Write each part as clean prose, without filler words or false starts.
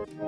Hello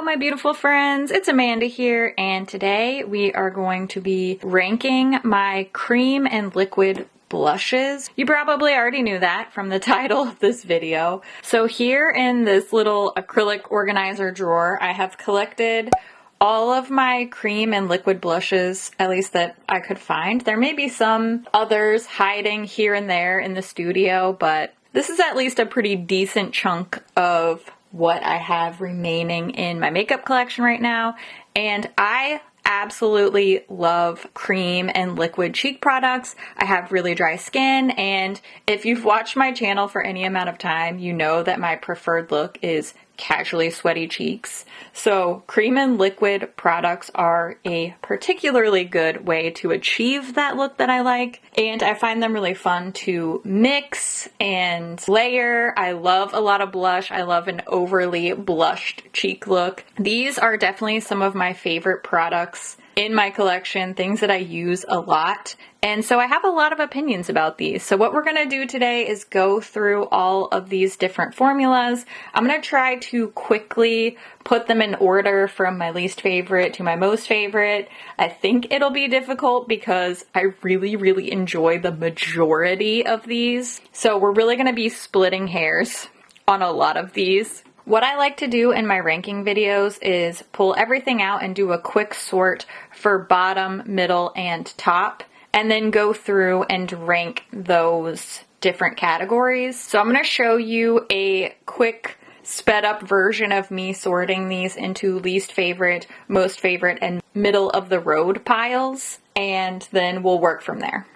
my beautiful friends, it's Amanda here, and today we are going to be ranking my cream and liquid blushes. You probably already knew that from the title of this video. So here in this little acrylic organizer drawer, I have collected all of my cream and liquid blushes, at least that I could find. There may be some others hiding here and there in the studio, but this is at least a pretty decent chunk of what I have remaining in my makeup collection right now. And I absolutely love cream and liquid cheek products. I have really dry skin, and if you've watched my channel for any amount of time, you know that my preferred look is casually sweaty cheeks. So cream and liquid products are a particularly good way to achieve that look that I like, and I find them really fun to mix and layer. I love a lot of blush. I love an overly blushed cheek look. These are definitely some of my favorite products in my collection, things that I use a lot. And so I have a lot of opinions about these. So what we're gonna do today is go through all of these different formulas. I'm gonna try to quickly put them in order from my least favorite to my most favorite. I think it'll be difficult because I really enjoy the majority of these. So we're really gonna be splitting hairs on a lot of these. What I like to do in my ranking videos is pull everything out and do a quick sort for bottom, middle, and top, and then go through and rank those different categories. So I'm going to show you a quick sped up version of me sorting these into least favorite, most favorite, and middle of the road piles, and then we'll work from there.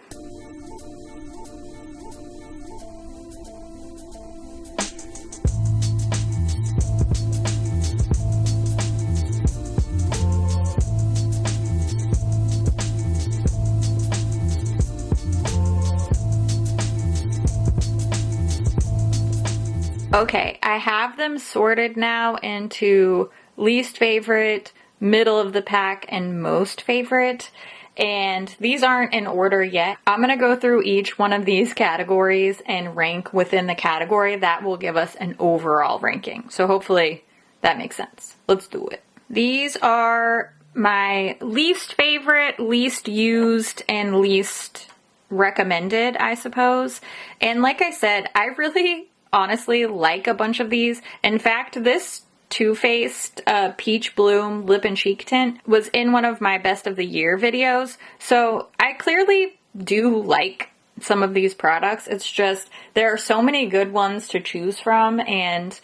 Okay, I have them sorted now into least favorite, middle of the pack, and most favorite. And these aren't in order yet. I'm going to go through each one of these categories and rank within the category. That will give us an overall ranking. So hopefully that makes sense. Let's do it. These are my least favorite, least used, and least recommended, I suppose. And like I said, I really honestly like a bunch of these. In fact, this Too Faced Peach Bloom Lip and Cheek Tint was in one of my best of the year videos. So I clearly do like some of these products. It's just there are so many good ones to choose from, and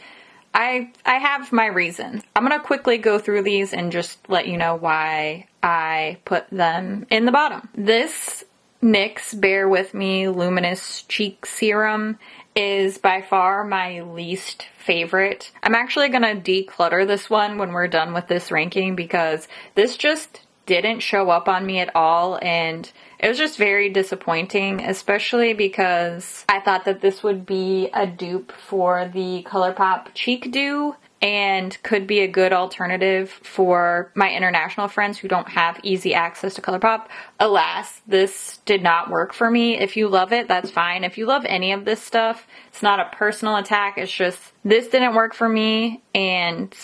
I have my reasons. I'm gonna quickly go through these and just let you know why I put them in the bottom. This NYX Bear With Me Luminous Cheek Serum is by far my least favorite. I'm actually gonna declutter this one when we're done with this ranking because this just didn't show up on me at all, and it was just very disappointing, especially because I thought that this would be a dupe for the ColourPop Cheek Dew and could be a good alternative for my international friends who don't have easy access to ColourPop. Alas, this did not work for me. If you love it, that's fine. If you love any of this stuff, it's not a personal attack. It's just, this didn't work for me, and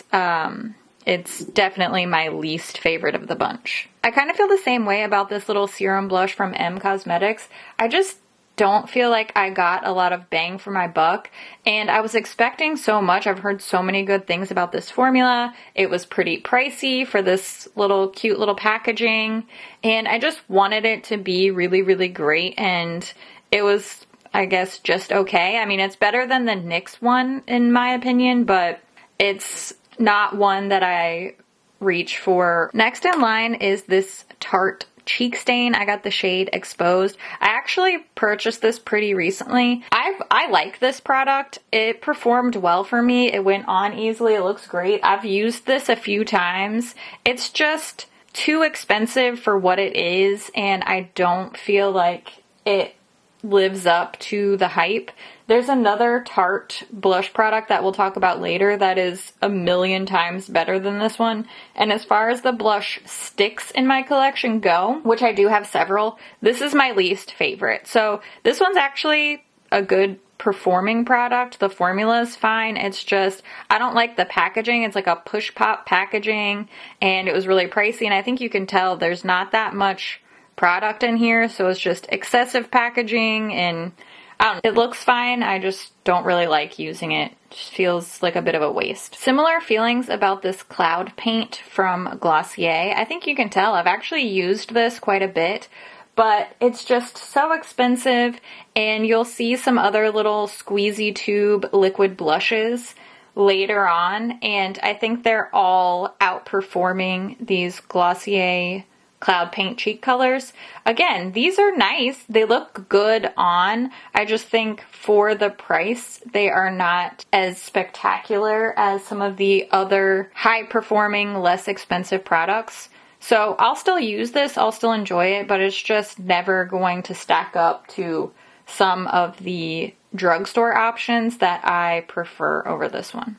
it's definitely my least favorite of the bunch. I kind of feel the same way about this little serum blush from M Cosmetics. I just don't feel like I got a lot of bang for my buck, and I was expecting so much. I've heard so many good things about this formula. It was pretty pricey for this little cute little packaging, and I just wanted it to be really great, and it was, I guess, just okay. I mean, it's better than the NYX one in my opinion, but it's not one that I reach for. Next in line is this Tarte cheek stain. I got the shade Exposed. I actually purchased this pretty recently. I like this product. It performed well for me. It went on easily. It looks great. I've used this a few times. It's just too expensive for what it is, and I don't feel like it lives up to the hype. There's another Tarte blush product that we'll talk about later that is a million times better than this one. And as far as the blush sticks in my collection go, which I do have several, this is my least favorite. So this one's actually a good performing product. The formula is fine. It's just, I don't like the packaging. It's like a push pop packaging and it was really pricey. And I think you can tell there's not that much product in here. So it's just excessive packaging and I don't know, it looks fine. I just don't really like using it. It just feels like a bit of a waste. Similar feelings about this cloud paint from Glossier. I think you can tell I've actually used this quite a bit, but it's just so expensive, and you'll see some other little squeezy tube liquid blushes later on, and I think they're all outperforming these Glossier cloud paint cheek colors. Again, these are nice. They look good on. I just think for the price, they are not as spectacular as some of the other high performing, less expensive products. So I'll still use this, I'll still enjoy it, but it's just never going to stack up to some of the drugstore options that I prefer over this one.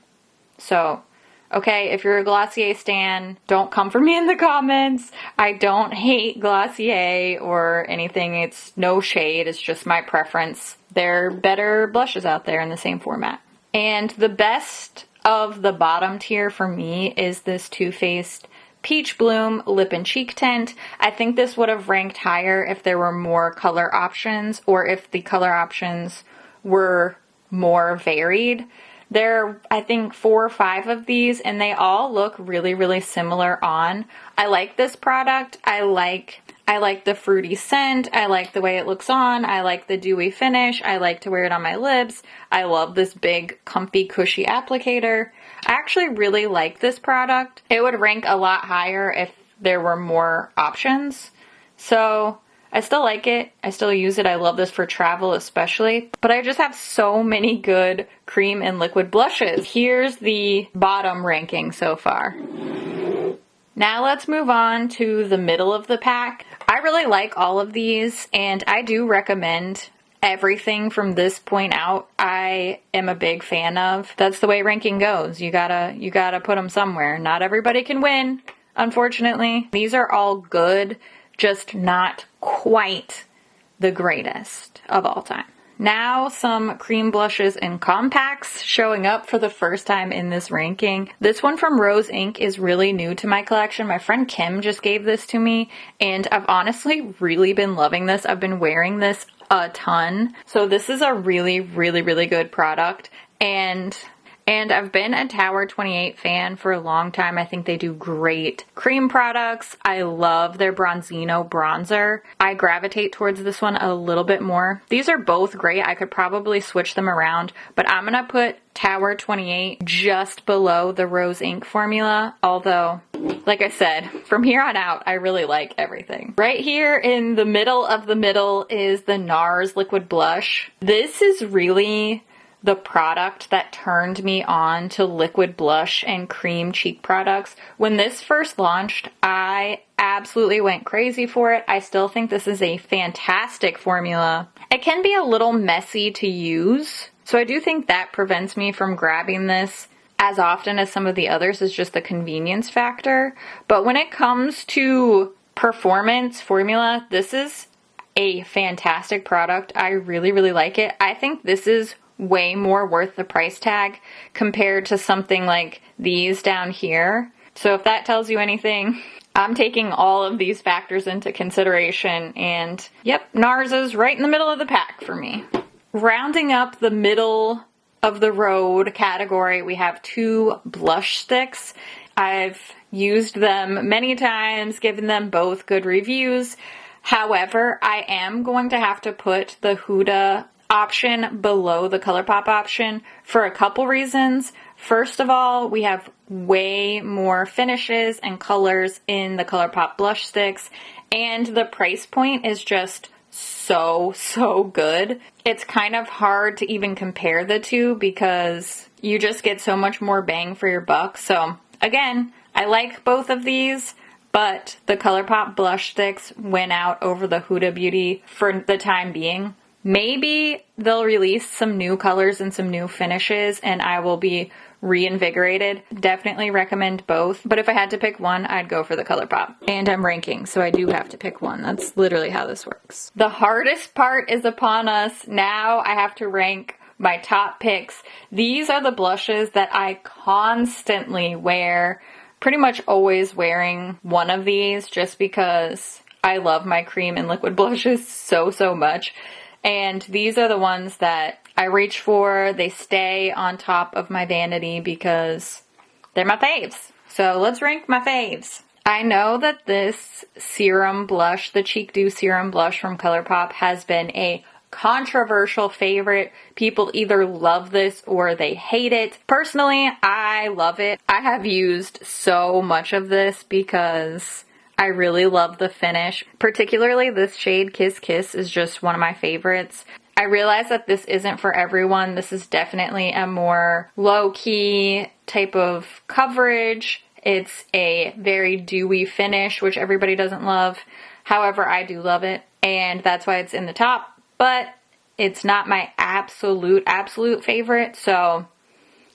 So, okay, if you're a Glossier stan, don't come for me in the comments. I don't hate Glossier or anything. It's no shade, it's just my preference. There are better blushes out there in the same format. And the best of the bottom tier for me is this Too Faced Peach Bloom Lip and Cheek Tint. I think this would have ranked higher if there were more color options or if the color options were more varied. There are, I think, 4 or 5 of these and they all look really, really similar on. I like this product. I like the fruity scent. I like the way it looks on. I like the dewy finish. I like to wear it on my lips. I love this big, comfy, cushy applicator. I actually really like this product. It would rank a lot higher if there were more options. So I still like it. I still use it. I love this for travel especially. But I just have so many good cream and liquid blushes. Here's the bottom ranking so far. Now let's move on to the middle of the pack. I really like all of these and I do recommend everything from this point out. I am a big fan of. That's the way ranking goes. You gotta put them somewhere. Not everybody can win, unfortunately. These are all good, just not quite the greatest of all time. Now some cream blushes and compacts showing up for the first time in this ranking. This one from Rose Inc. is really new to my collection. My friend Kim just gave this to me and I've honestly really been loving this. I've been wearing this a ton. So this is a really, really, really good product. And I've been a Tower 28 fan for a long time. I think they do great cream products. I love their Bronzino bronzer. I gravitate towards this one a little bit more. These are both great. I could probably switch them around, but I'm gonna put Tower 28 just below the Rose Inc. formula. Although, like I said, from here on out, I really like everything. Right here in the middle of the middle is the NARS Liquid Blush. This is really the product that turned me on to liquid blush and cream cheek products. When this first launched, I absolutely went crazy for it. I still think this is a fantastic formula. It can be a little messy to use, so I do think that prevents me from grabbing this as often as some of the others, is just the convenience factor. But when it comes to performance formula, this is a fantastic product. I really, really like it. I think this is way more worth the price tag compared to something like these down here. So if that tells you anything, I'm taking all of these factors into consideration, and yep, NARS is right in the middle of the pack for me. Rounding up the middle of the road category, we have 2 blush sticks. I've used them many times, given them both good reviews. However, I am going to have to put the HUDA option below the ColourPop option for a couple reasons. First of all, we have way more finishes and colors in the ColourPop blush sticks, and the price point is just so good. It's kind of hard to even compare the two because you just get so much more bang for your buck. So again, I like both of these, but the ColourPop blush sticks went out over the Huda Beauty for the time being. Maybe they'll release some new colors and some new finishes and I will be reinvigorated. Definitely recommend both, but if I had to pick one, I'd go for the ColourPop. And I'm ranking, so I do have to pick one. That's literally how this works. The hardest part is upon us. Now I have to rank my top picks. These are the blushes that I constantly wear, pretty much always wearing one of these just because I love my cream and liquid blushes so much. And these are the ones that I reach for. They stay on top of my vanity because they're my faves. So let's rank my faves. I know that this serum blush, the Cheek Dew Serum Blush from ColourPop, has been a controversial favorite. People either love this or they hate it. Personally, I love it. I have used so much of this because I really love the finish. Particularly this shade Kiss Kiss is just one of my favorites. I realize that this isn't for everyone. This is definitely a more low-key type of coverage. It's a very dewy finish, which everybody doesn't love. However, I do love it, and that's why it's in the top. But it's not my absolute favorite, so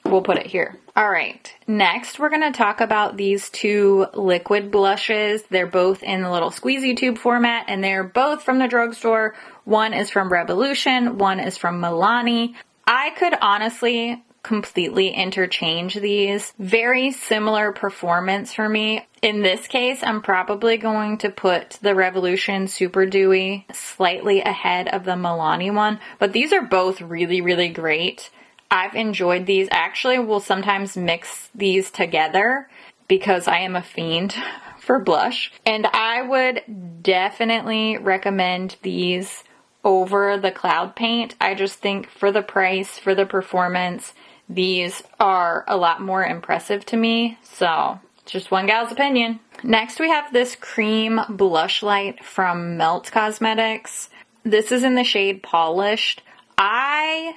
we'll put it here. All right, next we're gonna talk about these two liquid blushes. They're both in the little squeezy tube format, and they're both from the drugstore. One is from Revolution, one is from MILANI. I could honestly completely interchange these. Very similar performance for me. In this case, I'm probably going to put the Revolution Super Dewy slightly ahead of the MILANI one, but these are both really great. I've enjoyed these. Actually, will sometimes mix these together because I am a fiend for blush. And I would definitely recommend these over the Cloud Paint. I just think for the price, for the performance, these are a lot more impressive to me. So, it's just one gal's opinion. Next, we have this cream blush light from Melt Cosmetics. This is in the shade Polished. I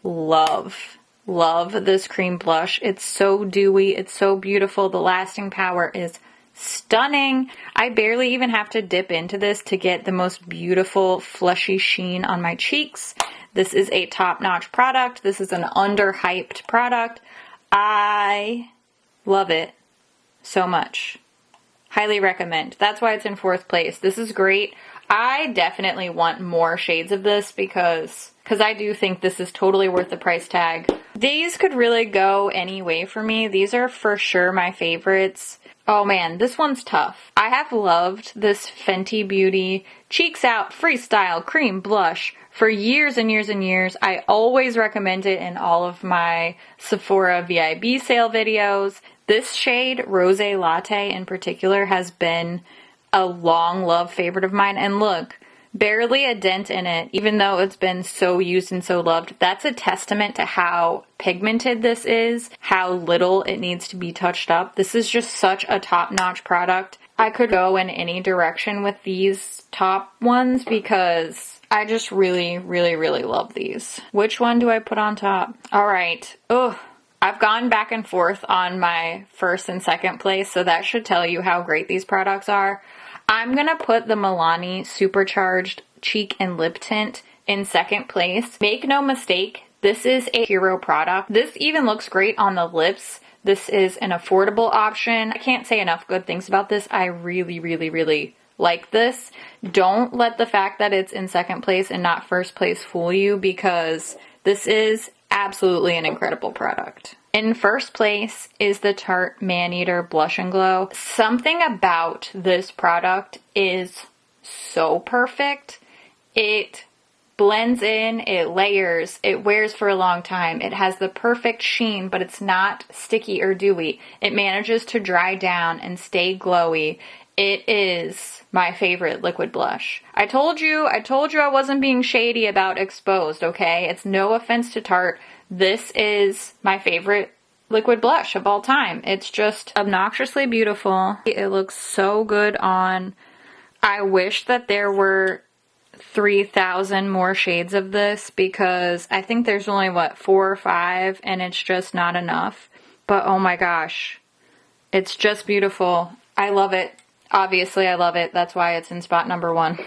love this cream blush. It's so dewy, it's so beautiful. The lasting power is stunning. I barely even have to dip into this to get the most beautiful fleshy sheen on my cheeks. This is a top-notch product. This is an underhyped product. I love it so much. Highly recommend. That's why it's in 4th place. This is great. I definitely want more shades of this because I do think this is totally worth the price tag. These could really go any way for me. These are for sure my favorites. Oh man, this one's tough. I have loved this Fenty Beauty Cheeks Out Freestyle Cream Blush for years and years and years. I always recommend it in all of my Sephora VIB sale videos. This shade, Rose Latte in particular, has been a long love favorite of mine. And look, barely a dent in it, even though it's been so used and so loved. That's a testament to how pigmented this is, how little it needs to be touched up. This is just such a top-notch product. I could go in any direction with these top ones because I just really love these. Which one do I put on top? All right. Ugh. I've gone back and forth on my 1st and 2nd place, so that should tell you how great these products are. I'm gonna put the MILANI Supercharged Cheek and Lip Tint in 2nd place. Make no mistake, this is a hero product. This even looks great on the lips. This is an affordable option. I can't say enough good things about this. I really like this. Don't let the fact that it's in 2nd place and not 1st place fool you, because this is absolutely an incredible product. In 1st place is the Tarte Maneater Blush and Glow. Something about this product is so perfect. It blends in, it layers, it wears for a long time. It has the perfect sheen, but it's not sticky or dewy. It manages to dry down and stay glowy. It is my favorite liquid blush. I told you I wasn't being shady about Exposed, okay? It's no offense to Tarte. This is my favorite liquid blush of all time. It's just obnoxiously beautiful. It looks so good on. I wish that there were 3,000 more shades of this because I think there's only, what, 4 or 5, and it's just not enough. But oh my gosh, it's just beautiful. I love it. Obviously, I love it. That's why it's in spot number 1.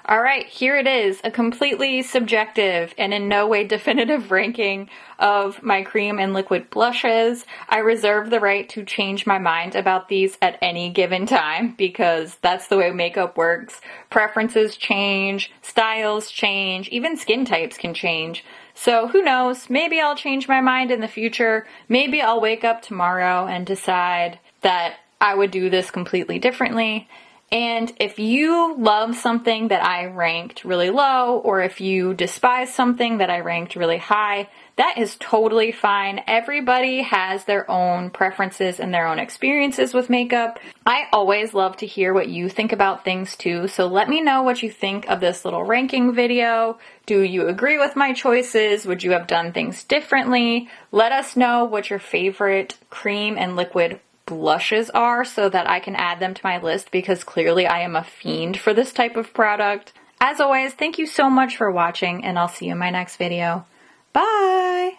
All right, here it is, a completely subjective and in no way definitive ranking of my cream and liquid blushes. I reserve the right to change my mind about these at any given time because that's the way makeup works. Preferences change, styles change, even skin types can change. So who knows, maybe I'll change my mind in the future. Maybe I'll wake up tomorrow and decide that I would do this completely differently. And if you love something that I ranked really low, or if you despise something that I ranked really high, that is totally fine. Everybody has their own preferences and their own experiences with makeup. I always love to hear what you think about things too, so let me know what you think of this little ranking video. Do you agree with my choices? Would you have done things differently? Let us know what your favorite cream and liquid blushes are so that I can add them to my list because clearly I am a fiend for this type of product. As always, thank you so much for watching and I'll see you in my next video. Bye!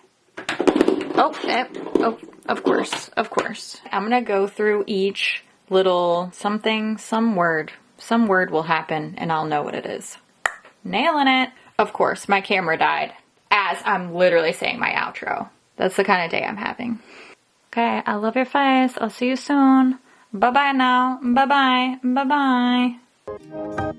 Oh, of course. I'm gonna go through each little something, some word will happen and I'll know what it is. Nailing it! Of course, my camera died as I'm literally saying my outro. That's the kind of day I'm having. Okay, I love your face. I'll see you soon. Bye-bye now. Bye-bye. Bye-bye.